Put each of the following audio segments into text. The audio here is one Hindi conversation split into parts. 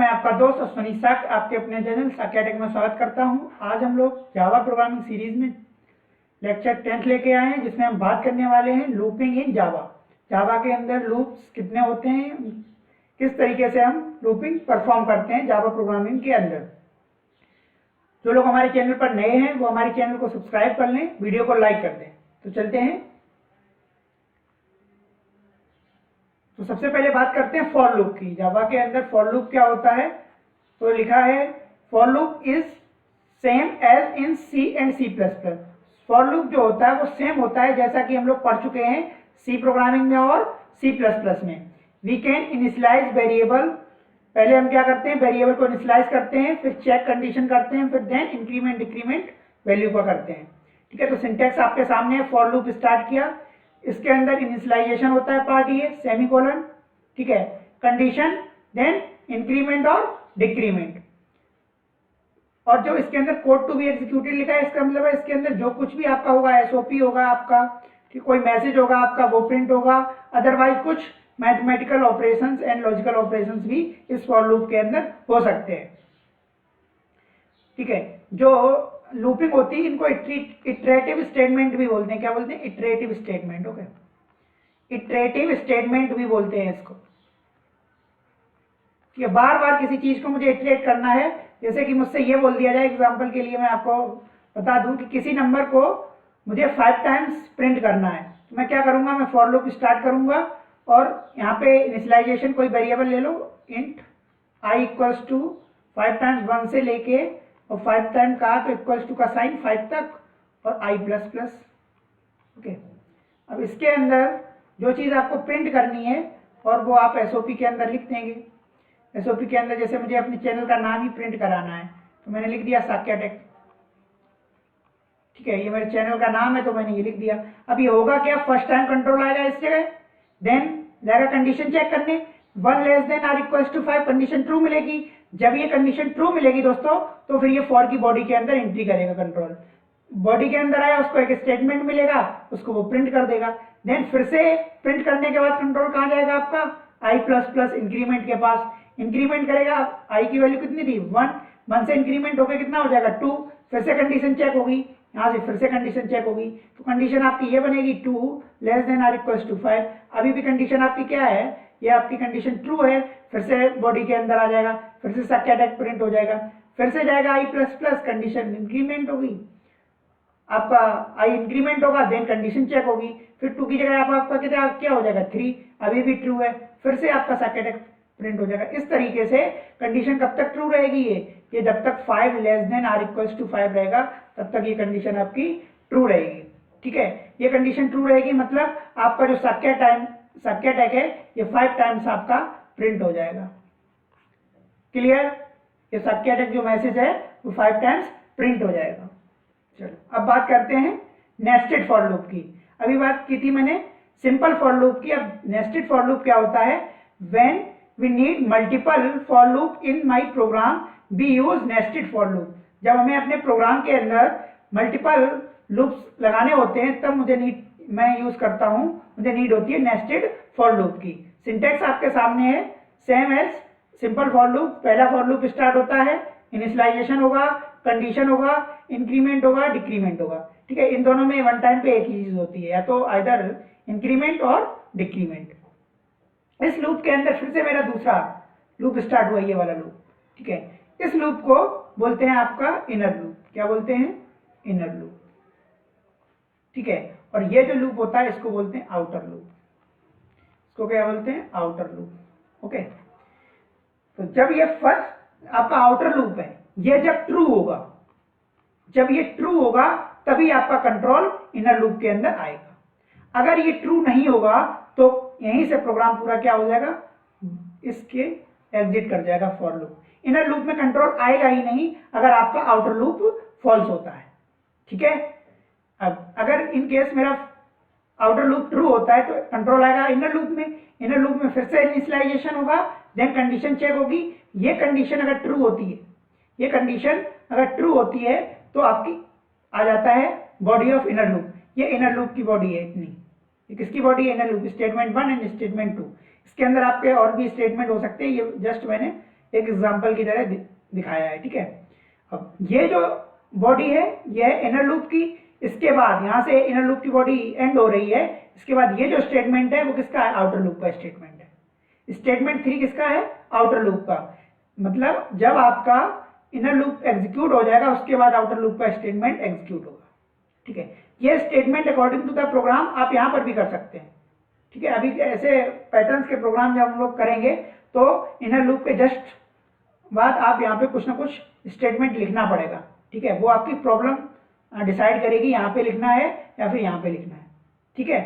मैं आपका दोस्त अश्विनी साक आपके अपने चैनल साक्याटेक में स्वागत करता हूं। आज हम लोग जावा प्रोग्रामिंग सीरीज में लेक्चर 10 लेके आए हैं, जिसमें हम बात करने वाले हैं लूपिंग इन जावा। जावा के अंदर लूप्स कितने होते हैं, किस तरीके से हम लूपिंग परफॉर्म करते हैं जावा प्रोग्रामिंग के अंदर। जो लोग हमारे चैनल पर नए हैं वो हमारे चैनल को सब्सक्राइब कर लें, वीडियो को लाइक कर दें। तो चलते हैं। तो सबसे पहले बात करते हैं फॉर लूप की। जावा के अंदर फॉर लूप क्या होता है, तो लिखा है for loop is same as in C and C plus plus. For loop जो होता है वो सेम होता है जैसा कि हम लोग पढ़ चुके हैं सी प्रोग्रामिंग में और सी प्लस प्लस में। वी कैन इनिशियलाइज वेरिएबल, पहले हम क्या करते हैं, वेरिएबल को इनिशियलाइज करते हैं, फिर चेक कंडीशन करते हैं, फिर देन इंक्रीमेंट डिक्रीमेंट वैल्यू का करते हैं। ठीक है, तो सिंटेक्स आपके सामने है। फॉर लूप स्टार्ट किया, इसके अंदर इनिशियलाइजेशन होता है पार्ट ये सेमीकोलन, ठीक है, कंडीशन, देन इंक्रीमेंट और डिक्रीमेंट। और जो इसके अंदर कोड टू बी एग्जीक्यूटेड लिखा है, इसका मतलब है इसके अंदर जो कुछ भी आपका होगा, एसओपी होगा आपका, ठीक, कोई मैसेज होगा आपका वो प्रिंट होगा। अदरवाइज कुछ mathematical operations and logical operations भी इस फॉर लूप के अंदर हो सकते हैं। ठीक है, जो लूपिंग होती है इनको इटरेटिव स्टेटमेंट भी बोलते हैं। क्या बोलते हैं? Iterative statement. Okay, iterative statement भी बोलते हैं इसको। ठीक है, बार बार किसी चीज को मुझे इटरेट करना है, जैसे कि मुझसे ये बोल दिया जाए, एग्जांपल के लिए मैं आपको बता दूं कि किसी नंबर को मुझे 5 टाइम्स प्रिंट करना है, तो मैं क्या करूंगा, मैं फॉर लूप स्टार्ट करूंगा और यहाँ पे इनिशियलाइजेशन कोई वेरिएबल ले लो, int I equals to 5 times 1 से लेके और 5 टाइम कहा तो इक्वल्स टू का साइन 5 तक और आई प्लस प्लस। ओके, अब इसके अंदर जो चीज़ आपको प्रिंट करनी है और वो आप एसओपी के अंदर लिख देंगे। एसओपी के अंदर जैसे मुझे अपने चैनल का नाम ही प्रिंट कराना है तो मैंने लिख दिया साक्याटेक। ठीक है, ये मेरे चैनल का नाम है तो मैंने ये लिख दिया। अब ये होगा क्या, फर्स्ट टाइम कंट्रोल आएगा इस जगह, देन जाएगा कंडीशन चेक करने, 1 less than or equals to 5, condition true मिलेगी। जब ये कंडीशन ट्रू मिलेगी दोस्तों तो फिर ये फॉर की बॉडी के अंदर एंट्री करेगा कंट्रोल। बॉडी के अंदर आया, उसको एक स्टेटमेंट मिलेगा, उसको वो प्रिंट कर देगा। देन फिर से प्रिंट करने के बाद कंट्रोल कहाँ जाएगा आपका, आई प्लस प्लस इंक्रीमेंट के पास। इंक्रीमेंट करेगा, आई की वैल्यू कितनी थी 1 से इंक्रीमेंट होकर कितना हो जाएगा 2, फिर से कंडीशन चेक होगी, यहाँ से फिर से कंडीशन चेक होगी, तो कंडीशन आपकी ये बनेगी 2 less than or equals to 5। अभी भी कंडीशन आपकी क्या है, ये आपकी कंडीशन ट्रू है, फिर से बॉडी के अंदर आ जाएगा, फिर से साक्याटेक प्रिंट हो जाएगा, फिर से जाएगा आई प्लस प्लस, कंडीशन इंक्रीमेंट होगी आपका, आई इंक्रीमेंट होगा, देन कंडीशन चेक होगी, फिर 2 की जगह आपका क्या हो जाएगा 3, अभी भी ट्रू है, फिर से आपका साक्याटेक प्रिंट हो जाएगा। इस तरीके से कंडीशन कब तक ट्रू रहेगी, ये जब तक 5 less than or equals to 5 रहेगा तब तक ये कंडीशन आपकी ट्रू रहेगी। ठीक है, ये कंडीशन ट्रू रहेगी मतलब आपका जो साक्याटेक है ये 5 टाइम्स आपका प्रिंट हो जाएगा। क्लियर, ये साक्याटेक जो मैसेज है वो 5 टाइम्स प्रिंट हो जाएगा। चलो अब बात करते हैं नेस्टेड फॉर लूप की। अभी बात की थी मैंने सिंपल फॉर लूप की, अब नेस्टेड फॉर लूप क्या होता है, when we need multiple for loop in my program we use nested for loop. जब हमें अपने प्रोग्राम के अंदर मल्टीपल लूप्स लगाने होते हैं तब मैं यूज करता हूं, मुझे नीड होती है नेस्टेड फॉर लूप की। सिंटेक्स आपके सामने है, same as simple for loop. पहला फॉर लूप स्टार्ट होता है, इनिशियलाइजेशन होगा, कंडीशन होगा, इंक्रीमेंट होगा, डिक्रीमेंट होगा। ठीक है, इन दोनों में वन टाइम पे एक ही चीज होती है, या तो आइदर इंक्रीमेंट और डिक्रीमेंट। इस लूप के अंदर फिर से मेरा दूसरा लूप स्टार्ट हुआ, ये वाला लूप। ठीक है, इस लूप को बोलते हैं आपका इनर लूप। क्या बोलते हैं? Inner loop. ठीक है, और ये जो लूप होता है इसको बोलते हैं आउटर लूप। इसको क्या बोलते हैं? Outer loop. ओके, तो जब ये फर्स्ट आपका आउटर लूप है, ये जब ट्रू होगा, जब ये ट्रू होगा तभी आपका कंट्रोल इनर लूप के अंदर आएगा। अगर ये ट्रू नहीं होगा तो यहीं से प्रोग्राम पूरा क्या हो जाएगा, इसके एग्जिट कर जाएगा फॉर लूप। इनर लूप में कंट्रोल आएगा ही नहीं अगर आपका आउटर लूप फॉल्स होता है। ठीक है, अब अगर इन केस मेरा आउटर लूप ट्रू होता है तो कंट्रोल आएगा इनर लूप में। इनर लूप में फिर से इनिशियलाइजेशन होगा, देन कंडीशन चेक होगी। ये कंडीशन अगर ट्रू होती है, ये कंडीशन अगर ट्रू होती है तो आपकी आ जाता है बॉडी ऑफ इनर लूप। ये इनर लूप की बॉडी है इतनी। ये किसकी बॉडी है? Inner loop. Statement 1 and statement 2। इसके अंदर आपके और भी स्टेटमेंट हो सकते हैं, ये जस्ट मैंने एक एग्जाम्पल की तरह दिखाया है। ठीक है, अब ये जो बॉडी है ये है इनर लूप की, इसके बाद यहाँ से इनर लूप की बॉडी एंड हो रही है, इसके बाद ये जो स्टेटमेंट है वो किसका है, आउटर लूप का स्टेटमेंट है। स्टेटमेंट 3 किसका है, आउटर लूप का। मतलब जब आपका इनर लूप एग्जीक्यूट हो जाएगा उसके बाद आउटर लूप का स्टेटमेंट एग्जीक्यूट होगा। ठीक है, ये statement according to the program आप यहाँ पर भी कर सकते हैं। ठीक है, अभी ऐसे पैटर्न्स के प्रोग्राम जब हम लोग करेंगे तो इनर लूप के जस्ट बाद आप यहाँ पे कुछ ना कुछ स्टेटमेंट लिखना पड़ेगा। ठीक है, वो आपकी प्रॉब्लम डिसाइड करेगी यहाँ पे लिखना है या फिर यहाँ पे लिखना है। ठीक है,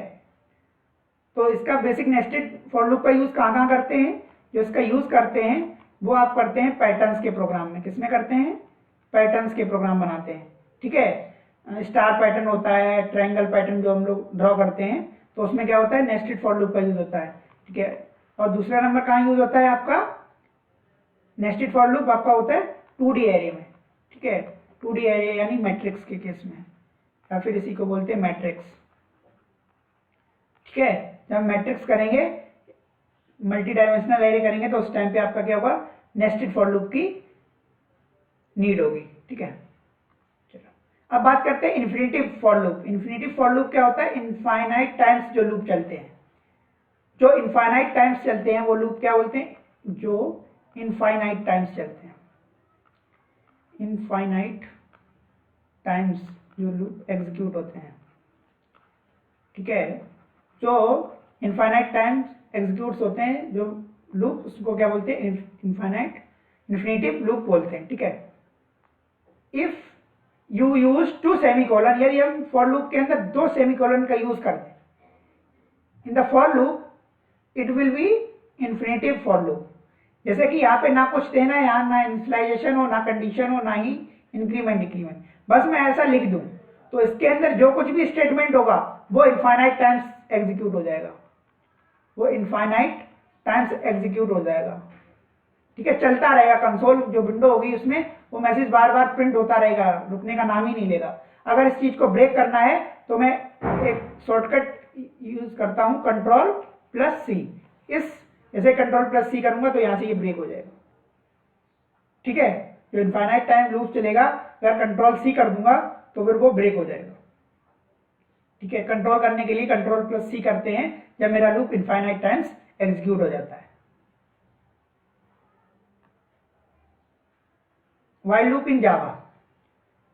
तो इसका बेसिक नेस्टेड फॉर लूप का यूज कहाँ कहाँ करते हैं, जो इसका यूज करते हैं वो आप करते हैं पैटर्न्स के प्रोग्राम में। किसमें करते हैं, पैटर्न्स के प्रोग्राम बनाते हैं। ठीक है, स्टार पैटर्न होता है, ट्रायंगल पैटर्न जो हम लोग ड्रॉ करते हैं तो उसमें क्या होता है, नेस्टेड फॉर लूप का यूज होता है। ठीक है, और दूसरा नंबर कहाँ यूज होता है आपका, नेस्टेड फॉर लूप आपका होता है 2D एरे में। ठीक है, 2D एरे यानी मैट्रिक्स के केस में, या फिर इसी को बोलते हैं मैट्रिक्स। ठीक है, जब मैट्रिक्स करेंगे, मल्टी डायमेंशनल एरे करेंगे तो उस टाइम पे आपका क्या होगा, नेस्टेड फॉर लूप की नीड होगी। ठीक है, चलो अब बात करते हैं infinitive for loop. Infinitive for loop क्या होता है, इनफाइनाइट टाइम्स जो लूप चलते हैं, जो इनफाइनाइट टाइम्स चलते हैं वो लूप क्या बोलते हैं, जो इनफाइनाइट टाइम्स चलते हैं, इनफाइनाइट टाइम्स जो लूप एग्जीक्यूट होते हैं। ठीक है, जो इनफाइनाइट टाइम्स एग्जीक्यूट्स होते हैं जो लूप, उसको क्या बोलते हैं, इनफाइनाइट इन्फिनिटिव लूप बोलते हैं। ठीक है, इफ यू यूज 2 सेमीकोलन, यदि हम फॉर लूप के अंदर 2 सेमीकोलन का यूज करते हैं in the for loop, it will be infinitive for loop. जैसे कि यहाँ पे ना कुछ देना है, यहाँ ना इनिशियलाइजेशन हो, ना कंडीशन हो, ना ही इंक्रीमेंट डिक्रीमेंट, बस मैं ऐसा लिख दूं तो इसके अंदर जो कुछ भी स्टेटमेंट होगा वो इनफाइनाइट टाइम्स एग्जीक्यूट हो जाएगा, वो इनफाइनाइट टाइम्स एग्जीक्यूट हो जाएगा। ठीक है, चलता रहेगा, कंसोल जो विंडो होगी उसमें वो मैसेज बार बार प्रिंट होता रहेगा, रुकने का नाम ही नहीं लेगा। अगर इस चीज को ब्रेक करना है तो मैं एक शॉर्टकट यूज करता हूं, Ctrl+C। इस जैसे Ctrl+C करूंगा तो यहां से ये ब्रेक हो जाएगा। ठीक है, जो इनफाइनाइट टाइम लूप चलेगा अगर Ctrl+C कर दूंगा तो फिर वो ब्रेक हो जाएगा। ठीक है, कंट्रोल करने के लिए Ctrl+C करते हैं जब मेरा लूप इनफाइनाइट टाइम्स एग्जीक्यूट हो जाता है। While loop in Java,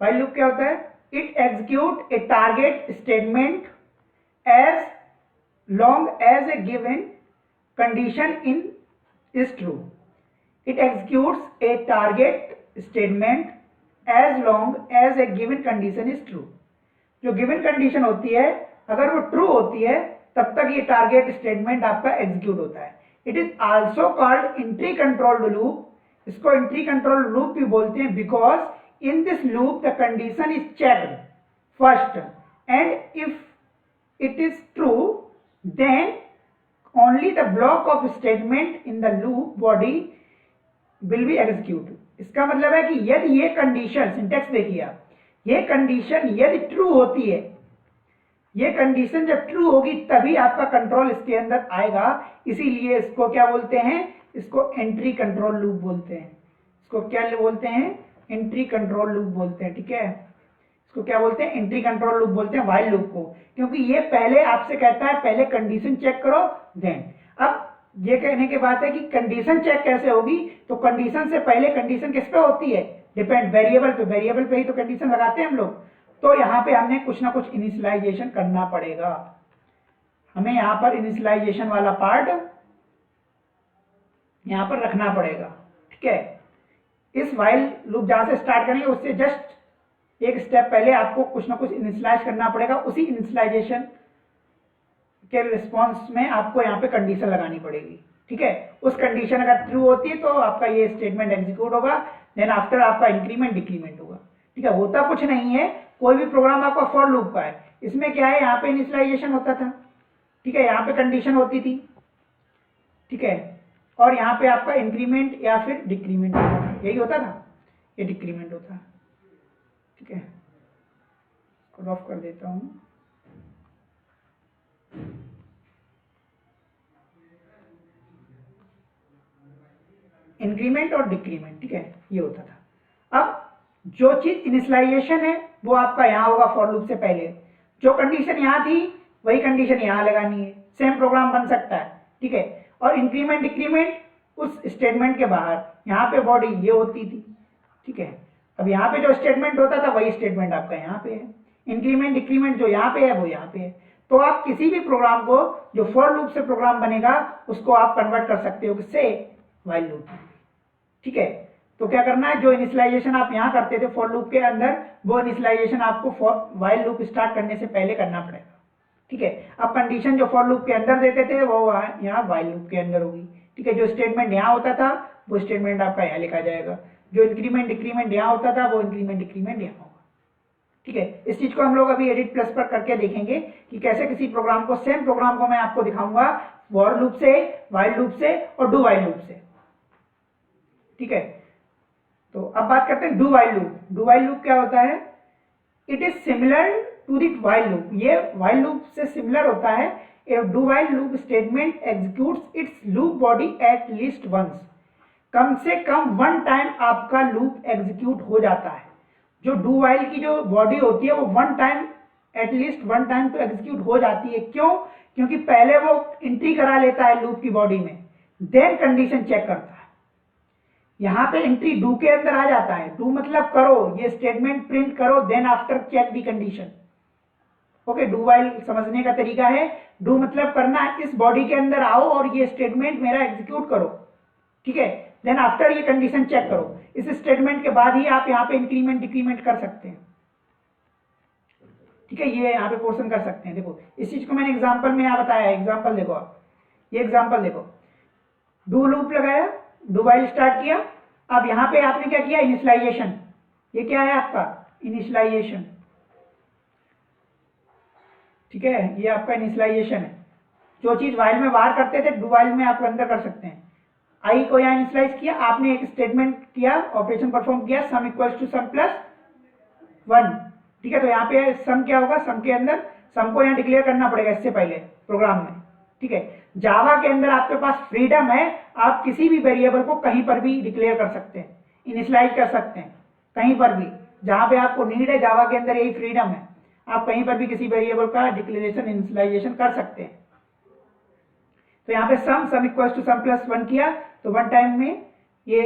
while loop क्या होता है, it execute a target statement as long as a given condition in is true. It executes a target statement as long as a given condition is true. जो गिवन कंडीशन होती है अगर वो ट्रू होती है तब तक ये टारगेट स्टेटमेंट आपका एग्जीक्यूट होता है। It is also called entry controlled loop, इसको एंट्री कंट्रोल लूप भी बोलते हैं, because in this loop the condition is checked first and if it is true then only the block of statement in the loop body will be execute. इसका मतलब है कि यदि ये कंडीशन, सिंटेक्स देखिए आप, ये कंडीशन यदि ट्रू होती है, ये कंडीशन जब ट्रू होगी तभी आपका कंट्रोल इसके अंदर आएगा, इसीलिए इसको क्या बोलते हैं, इसको एंट्री कंट्रोल लूप बोलते हैं। इसको क्या बोलते हैं, एंट्री कंट्रोल लूप बोलते हैं। ठीक है, इसको क्या बोलते हैं, एंट्री कंट्रोल लूप बोलते हैं व्हाइल लूप को, क्योंकि ये पहले आपसे कहता है पहले कंडीशन चेक करो देन। अब ये कहने के बाद है कि कंडीशन चेक कैसे होगी, तो कंडीशन से पहले कंडीशन किस पे होती है, डिपेंड वेरिएबल पे, वेरिएबल पे ही तो कंडीशन लगाते हैं हम लोग। तो यहाँ पे हमने कुछ ना कुछ इनिशियलाइजेशन करना पड़ेगा, हमें यहाँ पर इनिशियलाइजेशन वाला पार्ट यहाँ पर रखना पड़ेगा। ठीक है, इस व्हाइल लूप जहां से स्टार्ट करेंगे उससे जस्ट एक स्टेप पहले आपको कुछ ना कुछ इनिशियलाइज करना पड़ेगा, उसी इनिशियलाइजेशन के रिस्पॉन्स में आपको यहाँ पे कंडीशन लगानी पड़ेगी। ठीक है, उस कंडीशन अगर ट्रू होती है तो आपका ये स्टेटमेंट एग्जीक्यूट होगा, देन आफ्टर आपका इंक्रीमेंट डिक्रीमेंट होगा। ठीक है, होता कुछ नहीं है, कोई भी प्रोग्राम आपका फॉर लूप का है, इसमें क्या है, यहाँ पे इनिशियलाइजेशन होता था। ठीक है, यहाँ पे कंडीशन होती थी। ठीक है, और यहाँ पे आपका इंक्रीमेंट या फिर डिक्रीमेंट होता था, यही होता था, ये डिक्रीमेंट होता है। ठीक है, इसको ऑफ कर देता हूँ। इंक्रीमेंट और डिक्रीमेंट, ठीक है, ये होता था। अब जो चीज इनिशियलाइजेशन है वो आपका यहाँ होगा फॉर लूप से पहले, जो कंडीशन यहाँ थी वही कंडीशन यहाँ लगानी है, सेम प्रोग्राम बन सकता है, ठीक है। और इंक्रीमेंट डिक्रीमेंट उस स्टेटमेंट के बाहर, यहाँ पे बॉडी ये होती थी, ठीक है। अब यहाँ पे जो स्टेटमेंट होता था वही स्टेटमेंट आपका यहाँ पे है, इंक्रीमेंट डिक्रीमेंट जो यहाँ पे है वो यहाँ पे है। तो आप किसी भी प्रोग्राम को जो फॉर लूप से प्रोग्राम बनेगा उसको आप कन्वर्ट कर सकते हो किससे, व्हाइल लूप, ठीक है। तो क्या करना है, जो इनिशियलाइजेशन आप यहाँ करते थे फॉर लूप के अंदर, वो इनिशियलाइजेशन आपको फॉर व्हाइल लूप स्टार्ट करने से पहले करना पड़ेगा, ठीक है। अब कंडीशन जो फॉर लूप के अंदर देते थे वो यहाँ व्हाइल लूप के अंदर होगी, ठीक है। जो स्टेटमेंट यहाँ होता था वो स्टेटमेंट आपका यहाँ लिखा जाएगा, जो इंक्रीमेंट डिक्रीमेंट यहाँ होता था वो इंक्रीमेंट डिक्रीमेंट यहाँ होगा, ठीक है। इस चीज को हम लोग अभी एडिट प्लस पर करके देखेंगे कि कैसे किसी प्रोग्राम को, सेम प्रोग्राम को मैं आपको दिखाऊंगा फॉर लूप से, व्हाइल लूप से और डू व्हाइल लूप से, ठीक है। तो अब बात करते हैं do while loop. Do while loop क्या होता है, it is similar to the while loop, ये व्हाइल लूप से सिमिलर होता है। A do while loop statement executes its loop body at least once, कम से कम वन टाइम आपका लूप एग्जीक्यूट हो जाता है। जो डू व्हाइल की जो बॉडी होती है वो one time, at least one time तो एग्जीक्यूट हो जाती है। क्यों? क्योंकि पहले वो एंट्री करा लेता है लूप की बॉडी में, देन कंडीशन चेक करता है। यहाँ पे एंट्री डू के अंदर आ जाता है, डू मतलब करो, ये स्टेटमेंट प्रिंट करो, then after check the condition. Okay, do while समझने का तरीका है, डू मतलब करना है, इस बॉडी के अंदर आओ और ये स्टेटमेंट मेरा एग्जीक्यूट करो, ठीक है। देन आफ्टर ये कंडीशन चेक करो, इस स्टेटमेंट के बाद ही आप यहाँ पे इंक्रीमेंट डिक्रीमेंट कर सकते हैं, ठीक है। ये यहाँ पे पोर्शन कर सकते हैं। देखो इस चीज को मैंने एग्जांपल में यहाँ बताया है, एग्जांपल देखो आप, ये एग्जांपल देखो, डू लूप लगाया, डू व्हाइल स्टार्ट किया। अब यहाँ पे आपने क्या किया, इनिशियलाइजेशन, ये क्या है आपका इनिशियलाइजेशन, ठीक है, ये आपका इनिशियलाइजेशन है। जो चीज व्हाइल में बाहर करते थे डू व्हाइल में आप अंदर कर सकते हैं। आई को यहाँ इनिशियलाइज किया, आपने एक स्टेटमेंट किया, ऑपरेशन परफॉर्म किया, sum equals to sum plus 1, ठीक है। तो यहाँ पे सम क्या होगा, सम के अंदर सम को यहाँ डिक्लेयर करना पड़ेगा इससे पहले प्रोग्राम में, ठीक है। जावा के अंदर आपके पास फ्रीडम है, आप किसी भी वेरिएबल को कहीं पर भी डिक्लेयर कर सकते हैं, इनिशियलाइज कर सकते हैं कहीं पर भी, जहां पे आपको नीड है। जावा के अंदर यही फ्रीडम है, आप कहीं पर भी किसी वेरिएबल का डिक्लेरेशन, इनिशियलाइजेशन कर सकते हैं। तो यहाँ पे sum equals to sum plus 1 किया, तो वन टाइम में ये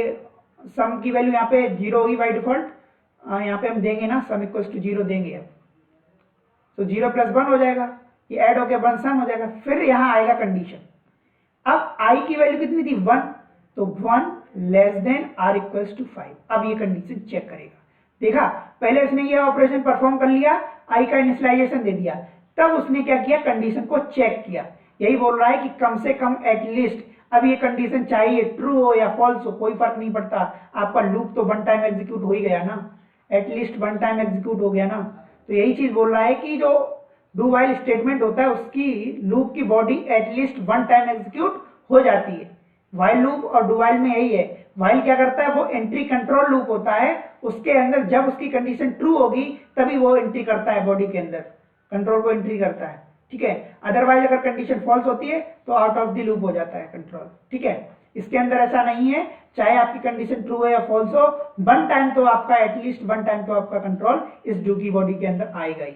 सम की वैल्यू यहाँ पे 0 होगी बाई डिफॉल्ट। यहाँ पे हम देंगे ना सम इक्वल्स टू 0 देंगे, अब तो 0 + 1 हो जाएगा, ये ऐड होकर 1 सम हो जाएगा। फिर यहाँ आएगा कंडीशन, अब i की वैल्यू कितनी थी 1, तो 1 less than r equals to 5। अब ये कंडीशन चेक करेगा, देखा पहले उसने ये ऑपरेशन परफॉर्म कर लिया, i का इनिशियलाइजेशन दे दिया, तब उसने क्या किया, कंडीशन को चेक किया। यही बोल रहा है कि कम से कम एटलीस्ट, अब ये कंडीशन चाहिए ट्रू हो या फॉल्स हो कोई फर्क नहीं पड़ता, आपका लूप तो वन टाइम एग्जीक्यूट हो ही गया ना, एटलीस्ट वन टाइम एग्जीक्यूट हो गया ना। तो यही चीज बोल रहा है कि जो डू व्हाइल स्टेटमेंट होता है उसकी लूप की body at least one time execute हो जाती है। व्हाइल लूप और डू व्हाइल में यही है, व्हाइल क्या करता है, वो एंट्री कंट्रोल लूप होता है, उसके अंदर जब उसकी कंडीशन ट्रू होगी तभी वो एंट्री करता है, बॉडी के अंदर कंट्रोल को एंट्री करता है, ठीक है। अदरवाइज अगर कंडीशन फॉल्स होती है तो आउट ऑफ द लूप हो जाता है कंट्रोल, ठीक है। इसके अंदर ऐसा नहीं है, चाहे आपकी कंडीशन ट्रू हो या फॉल्स हो, वन टाइम तो आपका, एटलीस्ट वन टाइम तो आपका कंट्रोल इस डू की बॉडी के अंदर आएगा ही,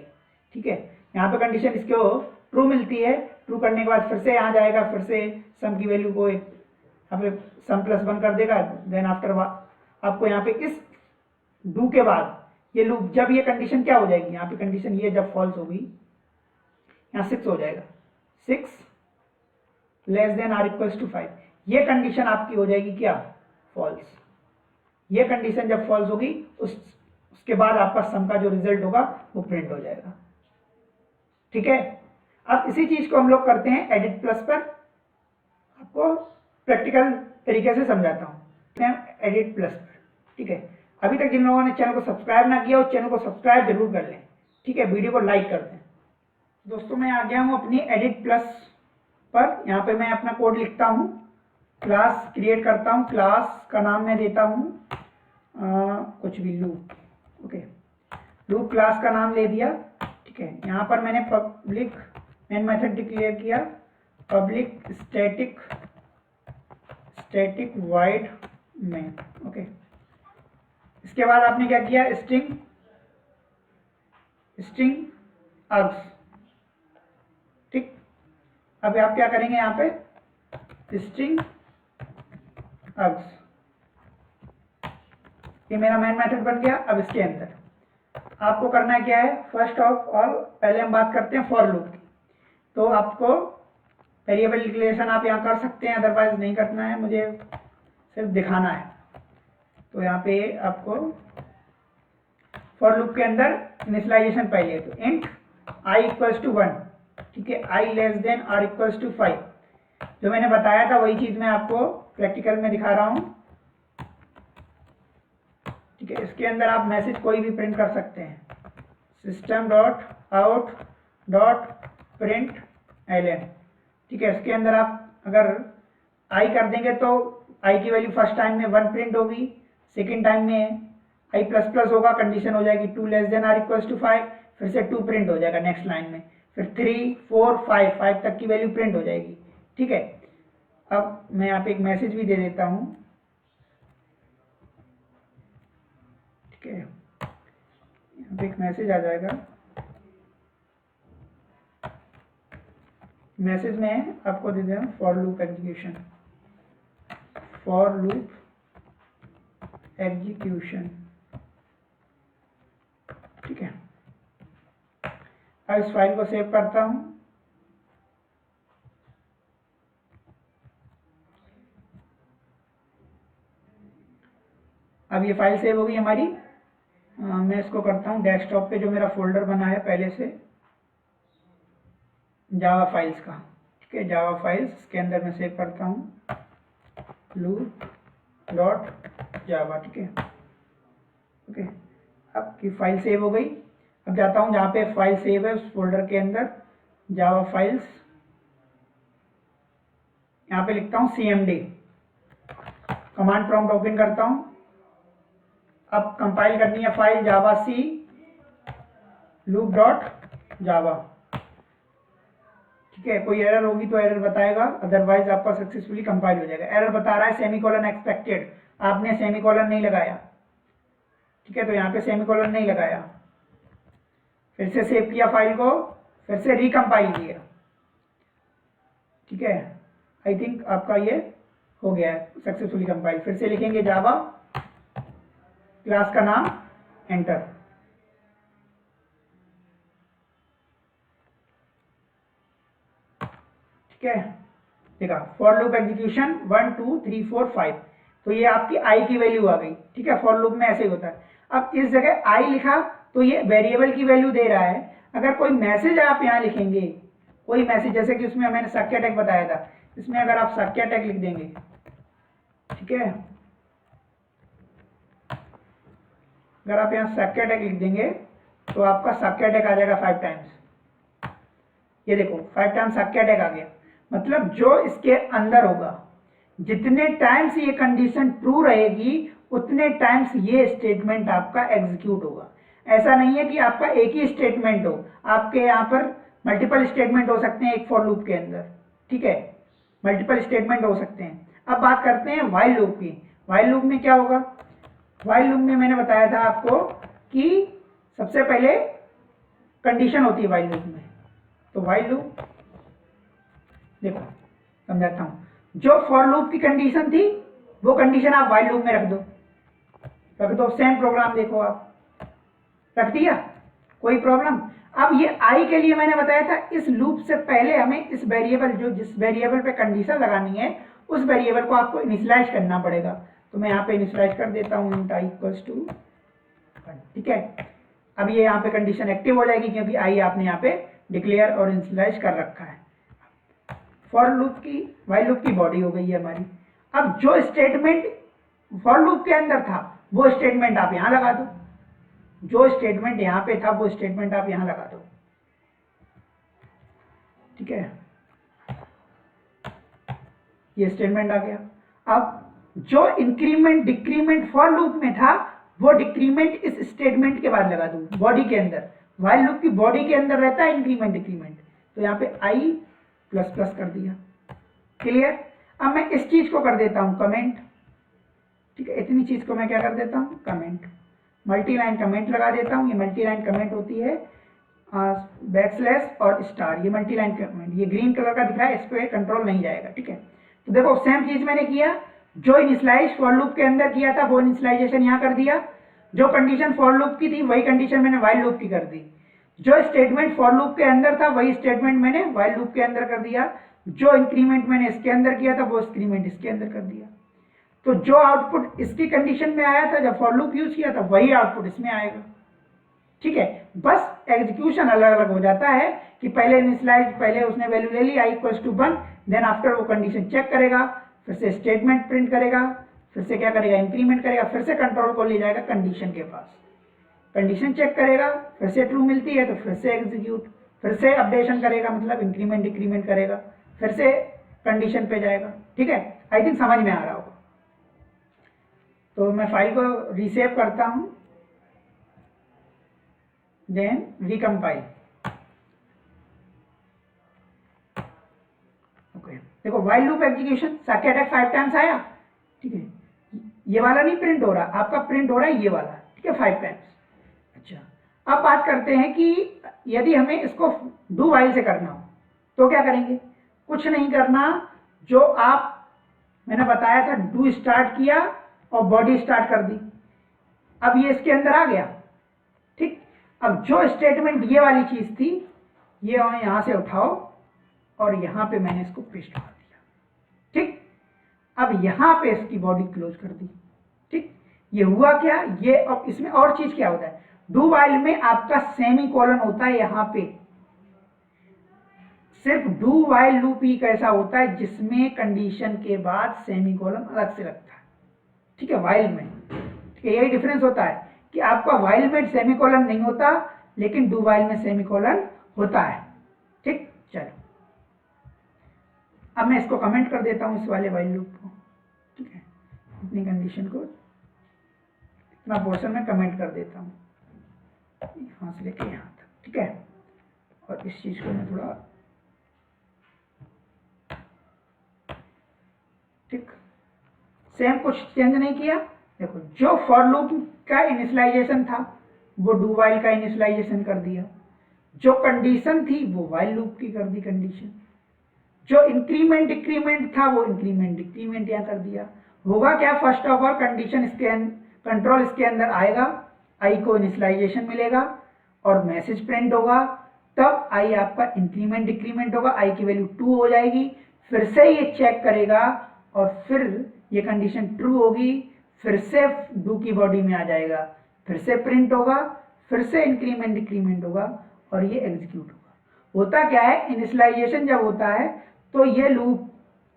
ठीक है। यहाँ पे कंडीशन इसको ट्रू मिलती है, ट्रू करने के बाद फिर से यहाँ जाएगा, फिर से सम की वैल्यू को यहाँ पे सम प्लस 1 कर देगा, देन आफ्टर आपको यहाँ पे इस डू के बाद ये लूप, जब ये कंडीशन क्या हो जाएगी, यहाँ पे कंडीशन ये जब फॉल्स होगी, यहाँ 6 हो जाएगा, 6 less than r equals to 5, ये कंडीशन आपकी हो जाएगी क्या, फॉल्स। ये कंडीशन जब फॉल्स होगी उसके बाद आपका सम का जो रिजल्ट होगा वो प्रिंट हो जाएगा, ठीक है। अब इसी चीज को हम लोग करते हैं एडिट प्लस पर, आपको प्रैक्टिकल तरीके से समझाता हूँ एडिट प्लस पर, ठीक है। अभी तक जिन लोगों ने चैनल को सब्सक्राइब ना किया, उस चैनल को सब्सक्राइब जरूर कर लें, ठीक है, वीडियो को लाइक कर दें। दोस्तों मैं आ गया हूँ अपनी एडिट प्लस पर, यहाँ पे मैं अपना कोड लिखता हूँ, क्लास क्रिएट करता हूँ, क्लास का नाम मैं देता हूँ कुछ भी, लूप, ओके, लूप क्लास का नाम ले दिया, ठीक है। यहाँ पर मैंने पब्लिक मेन मेथड डिक्लेयर किया, पब्लिक स्टैटिक वाइड में। ओके, इसके बाद आपने क्या किया, स्ट्रिंग अग्स। ठीक, अब आप क्या करेंगे यहाँ पे स्ट्रिंग अग्स, ये मेरा मेन मेथड बन गया। अब इसके अंदर आपको करना क्या है, फर्स्ट ऑफ ऑल पहले हम बात करते हैं फॉर लूप की। तो आपको वेरिएबल डिक्लेरेशन आप यहाँ कर सकते हैं, अदरवाइज नहीं करना है, मुझे सिर्फ दिखाना है। तो यहाँ पे आपको फॉर लूप के अंदर इनिशियलाइजेशन पहले, तो इंट i इक्वल्स टू 1, ठीक है, i less than r equals to 5। जो मैंने बताया था वही चीज मैं आपको प्रैक्टिकल में दिखा रहा हूँ। ठीक है, इसके अंदर आप मैसेज कोई भी प्रिंट कर सकते हैं, system dot out dot print ln। ठीक है, इसके अंदर आप अगर i कर देंगे तो i की वैल्यू फर्स्ट टाइम में 1 प्रिंट होगी, सेकेंड टाइम में i प्लस प्लस होगा, कंडीशन हो जाएगी 2 less than r equals to 5, फिर से 2 प्रिंट हो जाएगा नेक्स्ट लाइन में, फिर 3 4 5 तक की वैल्यू प्रिंट हो जाएगी। ठीक है, अब मैं यहाँ पे एक मैसेज भी दे देता हूँ। ठीक है, यहाँ पे एक मैसेज आ जाएगा, मैसेज में आपको दे दें for loop execution, for loop execution. ठीक है, अब इस फाइल को सेव करता हूं। अब ये फाइल सेव होगी हमारी। मैं इसको करता हूं डेस्कटॉप पे, जो मेरा फोल्डर बना है पहले से जावा फाइल्स का। ठीक है, जावा फाइल्स, इसके अंदर मैं सेव करता हूं लूप डॉट जावा। ठीक है, ओके, आपकी फाइल सेव हो गई। अब जाता हूं जहां पे फाइल सेव है उस फोल्डर के अंदर जावा फाइल्स, यहाँ पे लिखता हूं cmd, कमांड प्रॉम्प्ट ओपन करता हूं। अब कंपाइल करनी है फाइल जावा सी लूप डॉट जावा। ठीक है, कोई एरर होगी तो एरर बताएगा, अदरवाइज आपका सक्सेसफुली कंपाइल हो जाएगा। एरर बता रहा है सेमीकोलन एक्सपेक्टेड, आपने सेमीकोलन नहीं लगाया। ठीक है, तो यहाँ पे सेमीकोलन नहीं लगाया, फिर से सेव किया फाइल को, फिर से रिकम्पाइल किया। ठीक है, आई थिंक आपका ये हो गया है सक्सेसफुली कंपाइल। फिर से लिखेंगे जावा, क्लास का नाम, एंटर। ठीक है, देखा फॉर लूप एग्जीक्यूशन 1 2 3 4 5, तो ये आपकी i की वैल्यू आ गई। ठीक है, फॉर लूप में ऐसे ही होता है। अब इस जगह i लिखा तो ये वेरिएबल की वैल्यू दे रहा है। अगर कोई मैसेज आप यहाँ लिखेंगे, कोई मैसेज, जैसे कि उसमें मैंने सक्या टैग बताया था, इसमें अगर आप सक्या टैग लिख देंगे, ठीक है, अगर आप यहाँ सक्या टैग लिख देंगे तो आपका सक्या टैग आ जाएगा 5 टाइम्स। ये देखो 5 टाइम्स सक्या टैग आ गया, मतलब जो इसके अंदर होगा, जितने टाइम्स ये कंडीशन ट्रू रहेगी उतने टाइम्स ये स्टेटमेंट आपका एग्जीक्यूट होगा। ऐसा नहीं है कि आपका एक ही स्टेटमेंट हो, आपके यहाँ पर मल्टीपल स्टेटमेंट हो सकते हैं एक फॉर लूप के अंदर। ठीक है, मल्टीपल स्टेटमेंट हो सकते हैं। अब बात करते हैं व्हाइल लूप की। व्हाइल लूप में क्या होगा, व्हाइल लूप में मैंने बताया था आपको कि सबसे पहले कंडीशन होती है व्हाइल लूप में। तो व्हाइल लूप देखो समझाता हूं, जो फॉर लूप की कंडीशन थी वो कंडीशन आप व्हाइल लूप में रख दो, सेम प्रोग्राम देखो आप रख दिया, कोई प्रॉब्लम। अब ये i के लिए मैंने बताया था इस लूप से पहले हमें इस वेरिएबल, जो जिस वेरिएबल पे कंडीशन लगानी है उस वेरिएबल को आपको इनिशियलाइज करना पड़ेगा। तो मैं यहाँ पे इनिशियलाइज कर देता हूँ int i इक्वल्स टू 1। ठीक है, अब ये यहाँ पे कंडीशन एक्टिव हो जाएगी क्योंकि i आपने यहाँ पे डिक्लेयर और इनिशियलाइज कर रखा है। फॉर लूप की, व्हाइल लूप की बॉडी हो गई है हमारी। अब जो स्टेटमेंट फॉर लूप के अंदर था वो स्टेटमेंट आप यहाँ लगा दो, जो स्टेटमेंट यहाँ पे था वो स्टेटमेंट आप यहाँ लगा दो। ठीक है, ये स्टेटमेंट आ गया। अब जो इंक्रीमेंट डिक्रीमेंट फॉर लूप में था वो डिक्रीमेंट इस स्टेटमेंट के बाद लगा दूं, बॉडी के अंदर। व्हाइल लूप की बॉडी के अंदर रहता है इंक्रीमेंट डिक्रीमेंट, तो यहाँ पे i प्लस प्लस कर दिया। क्लियर। अब मैं इस चीज को कर देता हूं कमेंट, ठीक है, इतनी चीज़ को मैं क्या कर देता हूँ, कमेंट, मल्टी लाइन कमेंट लगा देता हूँ। ये मल्टी लाइन कमेंट होती है बैकस्लैश और स्टार, ये मल्टी लाइन कमेंट, ये ग्रीन कलर का दिख रहा है, इस पर कंट्रोल नहीं जाएगा। ठीक है, तो देखो सेम चीज़ मैंने किया, जो इनिशियलाइज फॉर लूप के अंदर किया था वो इनिशियलाइजेशन यहाँ कर दिया, जो कंडीशन फॉर लूप की थी वही कंडीशन मैंने व्हाइल लूप की कर दी, जो स्टेटमेंट फॉर लूप के अंदर था वही स्टेटमेंट मैंने व्हाइल लूप के अंदर कर दिया, जो इंक्रीमेंट मैंने इसके अंदर किया था वो इंक्रीमेंट इसके अंदर कर दिया। तो जो आउटपुट इसकी कंडीशन में आया था जब फॉर लूप यूज किया था वही आउटपुट इसमें आएगा। ठीक है, बस एग्जीक्यूशन अलग अलग हो जाता है कि पहले इनिशियलाइज, पहले उसने वैल्यू ले ली i equals to 1, then after वो कंडीशन चेक करेगा, फिर से स्टेटमेंट प्रिंट करेगा, फिर से क्या करेगा, इंक्रीमेंट करेगा, फिर से कंट्रोल को ले जाएगा कंडीशन के पास, कंडीशन चेक करेगा, फिर से ट्रू मिलती है तो फिर से एग्जीक्यूट, फिर से अपडेशन करेगा, मतलब इंक्रीमेंट डिक्रीमेंट करेगा, फिर से कंडीशन पे जाएगा। ठीक है, आई थिंक समझ में आ रहा होगा। तो मैं फाइल को रीसेव करता हूं, देन रिकम्पाइल। ओके, देखो व्हाइल लूप एग्जीक्यूशन साके अटैक 5 टाइम्स आया। ठीक है, ये वाला नहीं प्रिंट हो रहा, आपका प्रिंट हो रहा है ये वाला। ठीक है, 5 टाइम्स। अच्छा, अब बात करते हैं कि यदि हमें इसको डू व्हाइल से करना हो तो क्या करेंगे, कुछ नहीं करना, जो आप मैंने बताया था, डू स्टार्ट किया और बॉडी स्टार्ट कर दी, अब ये इसके अंदर आ गया। ठीक, अब जो स्टेटमेंट ये वाली चीज थी ये यहां से उठाओ और यहां पे मैंने इसको पेस्ट कर दिया। ठीक, अब यहां पे इसकी बॉडी क्लोज कर दी। ठीक, ये हुआ क्या, ये अब इसमें और चीज क्या होता है, डू व्हाइल में आपका सेमी कॉलन होता है यहां पे, सिर्फ डू व्हाइल लूप ही कैसा होता है जिसमें कंडीशन के बाद सेमी कॉलन अलग से लगता है। ठीक है, व्हाइल में, ठीक है, यही डिफरेंस होता है कि आपका व्हाइल में सेमी कॉलन नहीं होता लेकिन डू व्हाइल में सेमी कॉलन होता है। ठीक, चलो अब मैं इसको कमेंट कर देता हूं इस वाले व्हाइल लूप को। ठीक है, अपनी कंडीशन को इतना पोर्शन में कमेंट कर देता हूं, यहां से लेके यहां तक। ठीक है, और इस चीज को मैं थोड़ा, ठीक, सेम कुछ चेंज नहीं किया। देखो जो फॉर लूप का इनिशियलाइजेशन था वो डू व्हाइल का इनिशियलाइजेशन कर दिया, जो कंडीशन थी वो व्हाइल लूप की कर दी कंडीशन, जो इंक्रीमेंट डिक्रीमेंट था वो इंक्रीमेंट डिक्रीमेंट यहां कर दिया। होगा क्या, फर्स्ट ऑफ ऑल कंडीशन इसके कंट्रोल इसके अंदर आएगा, आई को इनिशियलाइजेशन मिलेगा और मैसेज प्रिंट होगा, तब आई आपका इंक्रीमेंट डिक्रीमेंट होगा, आई की वैल्यू 2 हो जाएगी, फिर से ये चेक करेगा और फिर ये कंडीशन ट्रू होगी, फिर से डू की बॉडी में आ जाएगा, फिर से प्रिंट होगा, फिर से इंक्रीमेंट डिक्रीमेंट होगा और ये एग्जीक्यूट होगा। होता क्या है, इनिशियलाइजेशन जब होता है तो ये लूप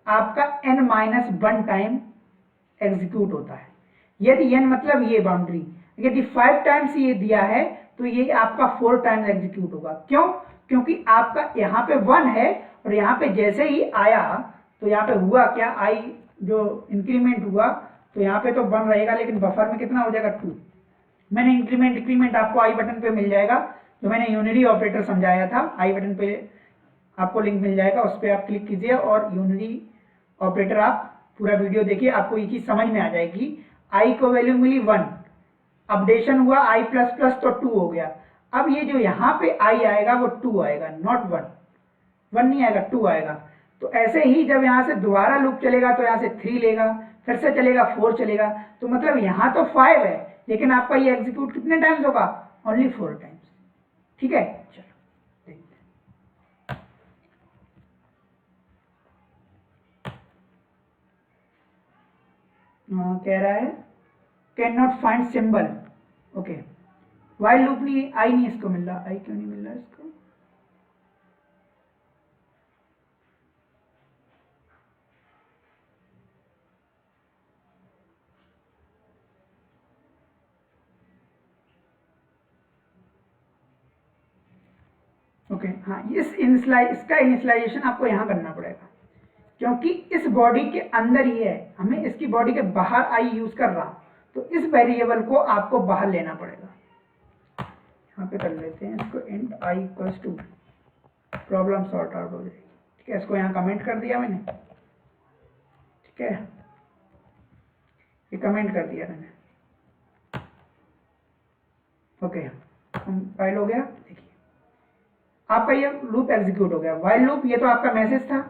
आपका n-1 टाइम एग्जीक्यूट होता है। यदि n मतलब ये बाउंड्री, यदि 5 टाइम्स ये दिया है तो ये आपका 4 टाइम्स एग्जीक्यूट होगा। क्यों, क्योंकि आपका यहाँ पे 1 है और यहाँ पे जैसे ही आया तो यहाँ पे हुआ क्या, आई जो इंक्रीमेंट हुआ तो यहाँ पे तो 1 रहेगा लेकिन बफर में कितना हो जाएगा, 2। मैंने इंक्रीमेंट डिक्रीमेंट आपको आई बटन पे मिल जाएगा, जो मैंने यूनिरी ऑपरेटर समझाया था, आई बटन पे आपको लिंक मिल जाएगा, उस पर आप क्लिक कीजिए और यूनिरी ऑपरेटर आप पूरा वीडियो देखिए, आपको ये चीज समझ में आ जाएगी। आई को वैल्यू मिली 1, अपडेशन हुआ आई प्लस प्लस तो 2 हो गया, अब ये जो यहाँ पे आई आएगा वो 2 आएगा, नॉट 1 नहीं आएगा, 2 आएगा। तो ऐसे ही जब यहाँ से दोबारा लूप चलेगा तो यहाँ से 3 लेगा, फिर से चलेगा 4 चलेगा, तो मतलब यहाँ तो 5 है लेकिन आपका ये एग्जीक्यूट कितने टाइम्स होगा, ओनली 4 टाइम्स। ठीक है, चलो देखते हैं। कह रहा है can not find symbol. Okay, while loop नहीं, आई नहीं इसको मिल रहा, आई क्यों नहीं मिल रहा इसको, ओके, हाँ, इसका इनिशियलाइजेशन आपको यहाँ करना पड़ेगा क्योंकि इस बॉडी के अंदर ही है, हमें इसकी बॉडी के बाहर आई यूज कर रहा हूं, तो इस वेरिएबल को आपको बाहर लेना पड़ेगा। यहाँ पे कर लेते हैं इसको, int I equals to, problem sort out हो जाएगी। ठीक है, इसको यहाँ कमेंट कर दिया मैंने। ठीक है, ये कमेंट कर दिया मैंने। ओके, कंपाइल हो गया। देखिए आपका ये लूप एग्जीक्यूट हो गया। व्हाइल लूप, ये तो आपका मैसेज था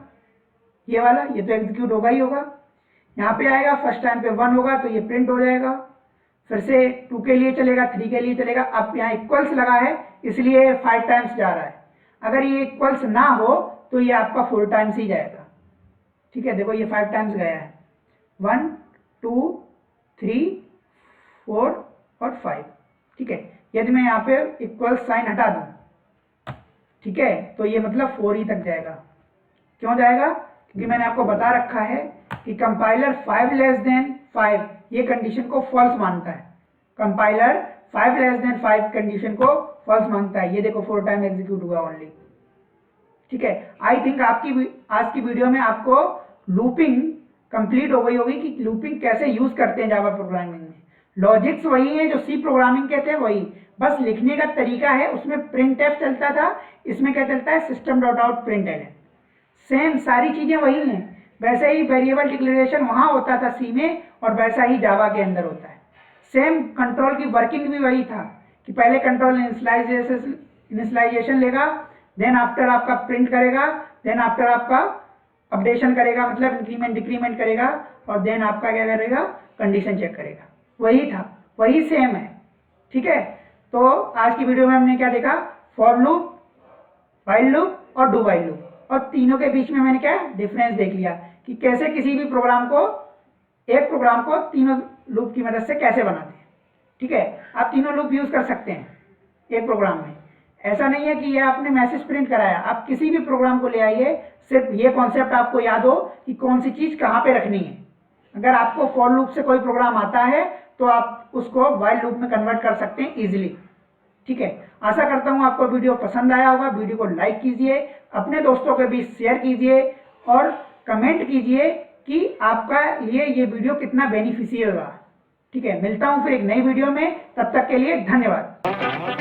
ये वाला, ये तो एग्जीक्यूट होगा ही होगा। यहाँ पे आएगा, फर्स्ट टाइम पे 1 होगा तो ये प्रिंट हो जाएगा, फिर से 2 के लिए चलेगा, 3 के लिए चलेगा। अब यहाँ इक्वल्स लगा है इसलिए 5 टाइम्स जा रहा है। अगर ये इक्वल्स ना हो तो ये आपका 4 टाइम्स ही जाएगा। ठीक है, देखो ये 5 टाइम्स गया है, 1 2 3 4 और 5। ठीक है, यदि मैं यहाँ पे इक्वल साइन हटा दूं, ठीक है, तो ये मतलब 4 ही तक जाएगा। क्यों जाएगा? क्योंकि मैंने आपको बता रखा है कि कंपाइलर 5 लेस देन 5 ये कंडीशन को फॉल्स मानता है। कंपाइलर 5 लेस देन 5 कंडीशन को फॉल्स मानता है। ये देखो 4 टाइम एग्जीक्यूट हुआ ओनली। ठीक है, आई थिंक आपकी आज की वीडियो में आपको लूपिंग कंप्लीट हो गई होगी कि लूपिंग कैसे यूज करते हैं जावा प्रोग्रामिंग में। लॉजिक्स वही है जो सी प्रोग्रामिंग के थे, वही बस लिखने का तरीका है। उसमें प्रिंट एफ चलता था, इसमें क्या चलता है, system dot out print L. Same सारी चीजें वही हैं। वैसे ही वेरिएबल डिक्लेरेशन वहां होता था सी में, और वैसा ही जावा के अंदर होता है। सेम कंट्रोल की वर्किंग भी वही था कि पहले कंट्रोल इनिशियलाइजेशन लेगा, देन आफ्टर आपका प्रिंट करेगा, देन आफ्टर आपका अपडेशन करेगा, मतलब इंक्रीमेंट डिक्रीमेंट करेगा, और देन आपका क्या करेगा, कंडीशन चेक करेगा। वही था, वही सेम है। ठीक है, तो आज की वीडियो में हमने क्या देखा, फॉर लूप, व्हाइल लूप और डू व्हाइल लूप, और तीनों के बीच में मैंने क्या डिफरेंस देख लिया कि कैसे किसी भी प्रोग्राम को, एक प्रोग्राम को तीनों लूप की मदद से कैसे बनाते हैं। ठीक है, आप तीनों लूप यूज कर सकते हैं एक प्रोग्राम में। ऐसा नहीं है कि ये आपने मैसेज प्रिंट कराया, आप किसी भी प्रोग्राम को ले आइए, सिर्फ ये कॉन्सेप्ट आपको याद हो कि कौन सी चीज कहाँ पे रखनी है। अगर आपको फॉर लूप से कोई प्रोग्राम आता है तो आप उसको व्हाइल लूप में कन्वर्ट कर सकते हैं इजीली। ठीक है, आशा करता हूं आपको वीडियो पसंद आया होगा। वीडियो को लाइक कीजिए, अपने दोस्तों के बीच शेयर कीजिए, और कमेंट कीजिए कि आपका लिए ये वीडियो कितना बेनिफिशियल रहा। ठीक है, मिलता हूं फिर एक नई वीडियो में, तब तक के लिए धन्यवाद।